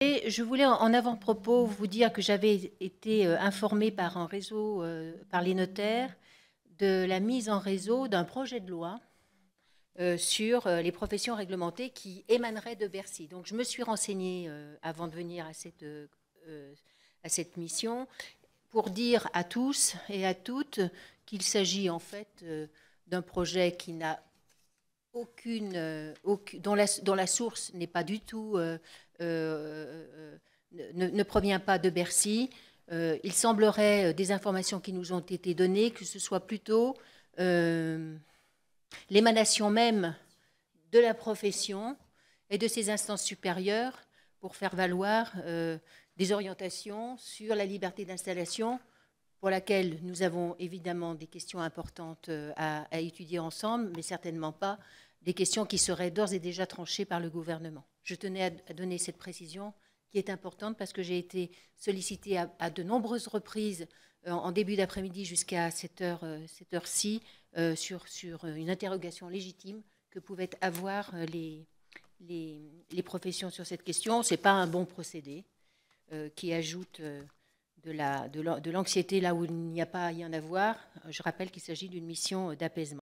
Et je voulais en avant-propos vous dire que j'avais été informée par un réseau, par les notaires, de la mise en réseau d'un projet de loi sur les professions réglementées qui émanerait de Bercy. Donc je me suis renseignée avant de venir à cette mission pour dire à tous et à toutes qu'il s'agit en fait d'un projet qui n'a dont la source n'est pas du tout, ne provient pas de Bercy. Il semblerait, des informations qui nous ont été données, que ce soit plutôt l'émanation même de la profession et de ses instances supérieures pour faire valoir des orientations sur la liberté d'installation, pour laquelle nous avons évidemment des questions importantes à étudier ensemble, mais certainement pas des questions qui seraient d'ores et déjà tranchées par le gouvernement. Je tenais à donner cette précision qui est importante parce que j'ai été sollicitée à de nombreuses reprises en début d'après-midi jusqu'à cette heure-ci sur une interrogation légitime que pouvaient avoir les professions sur cette question. Ce n'est pas un bon procédé qui ajoute de l'anxiété là où il n'y a pas à y en avoir. Je rappelle qu'il s'agit d'une mission d'apaisement.